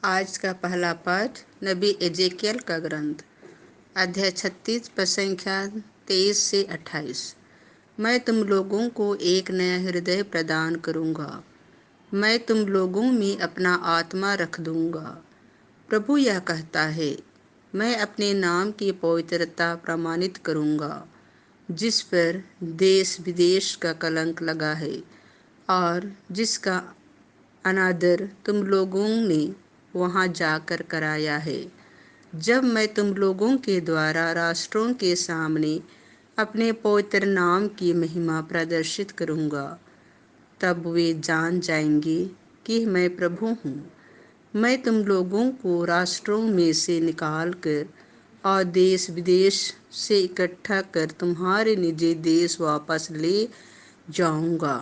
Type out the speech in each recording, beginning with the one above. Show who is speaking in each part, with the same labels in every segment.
Speaker 1: आज का पहला पाठ नबी एजेकियल का ग्रंथ अध्याय 36 पद संख्या 23 से 28। मैं तुम लोगों को एक नया हृदय प्रदान करूंगा, मैं तुम लोगों में अपना आत्मा रख दूंगा। प्रभु यह कहता है, मैं अपने नाम की पवित्रता प्रमाणित करूंगा, जिस पर देश विदेश का कलंक लगा है और जिसका अनादर तुम लोगों ने वहां जाकर कराया है। जब मैं तुम लोगों के द्वारा राष्ट्रों के सामने अपने पवित्र नाम की महिमा प्रदर्शित करूंगा, तब वे जान जाएंगे कि मैं प्रभु हूँ। मैं तुम लोगों को राष्ट्रों में से निकाल कर और देश विदेश से इकट्ठा कर तुम्हारे निजी देश वापस ले जाऊंगा।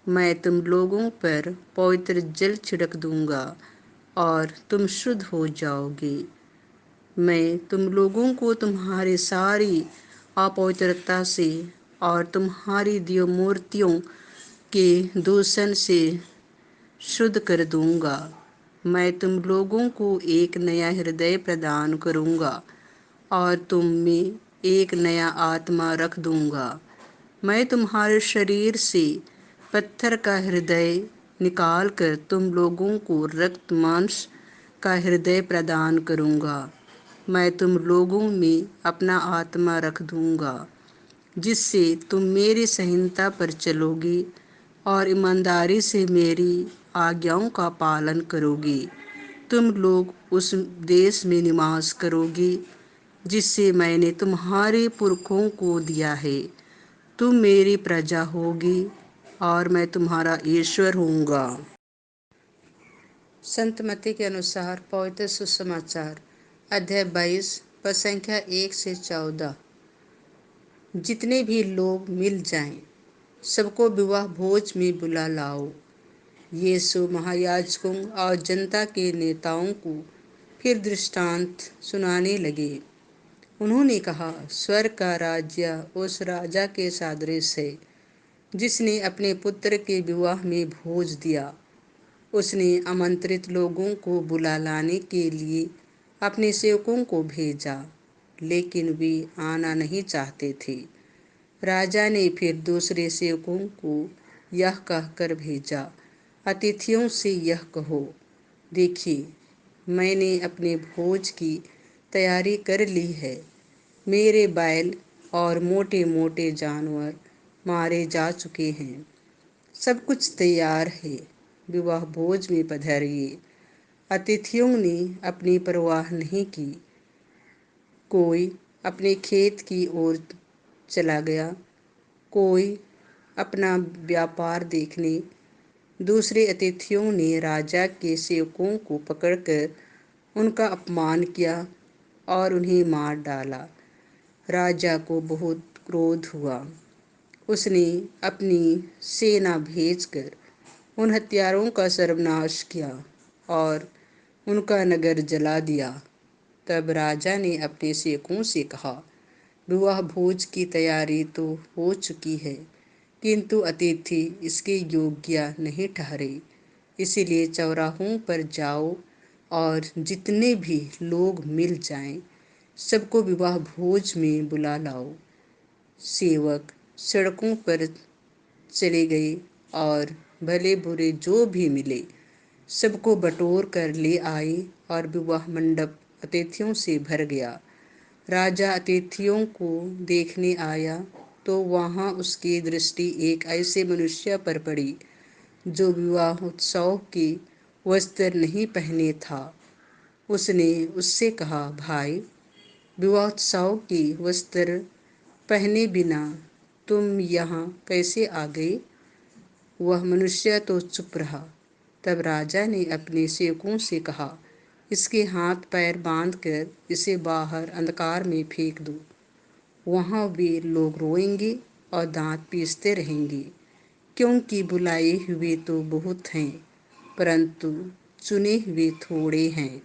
Speaker 1: मैं तुम लोगों पर पवित्र जल छिड़क दूंगा और तुम शुद्ध हो जाओगे। मैं तुम लोगों को तुम्हारी सारी अपवित्रता से और तुम्हारी देव मूर्तियों के दूषण से शुद्ध कर दूंगा। मैं तुम लोगों को एक नया हृदय प्रदान करूंगा और तुम में एक नया आत्मा रख दूंगा। मैं तुम्हारे शरीर से पत्थर का हृदय निकाल कर तुम लोगों को रक्त मांस का हृदय प्रदान करूंगा। मैं तुम लोगों में अपना आत्मा रख दूंगा, जिससे तुम मेरी संहिता पर चलोगी और ईमानदारी से मेरी आज्ञाओं का पालन करोगी। तुम लोग उस देश में निवास करोगी जिससे मैंने तुम्हारे पुरखों को दिया है। तुम मेरी प्रजा होगी और मैं तुम्हारा ईश्वर होऊंगा। संत मत्ती के अनुसार पवित्र सुसमाचार अध्याय 22 पद संख्या 1 से 14। जितने भी लोग मिल जाएं, सबको विवाह भोज में बुला लाओ। यीशु महायाजकों और जनता के नेताओं को फिर दृष्टांत सुनाने लगे। उन्होंने कहा, स्वर्ग का राज्य उस राजा के सदृश है जिसने अपने पुत्र के विवाह में भोज दिया। उसने आमंत्रित लोगों को बुला लाने के लिए अपने सेवकों को भेजा, लेकिन वे आना नहीं चाहते थे। राजा ने फिर दूसरे सेवकों को यह कहकर भेजा, अतिथियों से यह कहो, देखिए, मैंने अपने भोज की तैयारी कर ली है। मेरे बैल और मोटे मोटे जानवर मारे जा चुके हैं, सब कुछ तैयार है, विवाह भोज में पधारिए। अतिथियों ने अपनी परवाह नहीं की। कोई अपने खेत की ओर चला गया, कोई अपना व्यापार देखने। दूसरे अतिथियों ने राजा के सेवकों को पकड़कर उनका अपमान किया और उन्हें मार डाला। राजा को बहुत क्रोध हुआ। उसने अपनी सेना भेजकर उन हत्यारों का सर्वनाश किया और उनका नगर जला दिया। तब राजा ने अपने सेवकों से कहा, विवाह भोज की तैयारी तो हो चुकी है, किंतु अतिथि इसके योग्य नहीं ठहरे। इसीलिए चौराहों पर जाओ और जितने भी लोग मिल जाएं, सबको विवाह भोज में बुला लाओ। सेवक सड़कों पर चले गए और भले बुरे जो भी मिले सबको बटोर कर ले आए और विवाह मंडप अतिथियों से भर गया। राजा अतिथियों को देखने आया तो वहां उसकी दृष्टि एक ऐसे मनुष्य पर पड़ी जो विवाह उत्सव के वस्त्र नहीं पहने था। उसने उससे कहा, भाई, विवाहोत्सव की वस्त्र पहने बिना तुम यहाँ कैसे आ गए? वह मनुष्य तो चुप रहा। तब राजा ने अपने सेवकों से कहा, इसके हाथ पैर बांधकर इसे बाहर अंधकार में फेंक दो। वहाँ वे लोग रोएंगे और दांत पीसते रहेंगे, क्योंकि बुलाए हुए तो बहुत हैं, परंतु चुने हुए थोड़े हैं।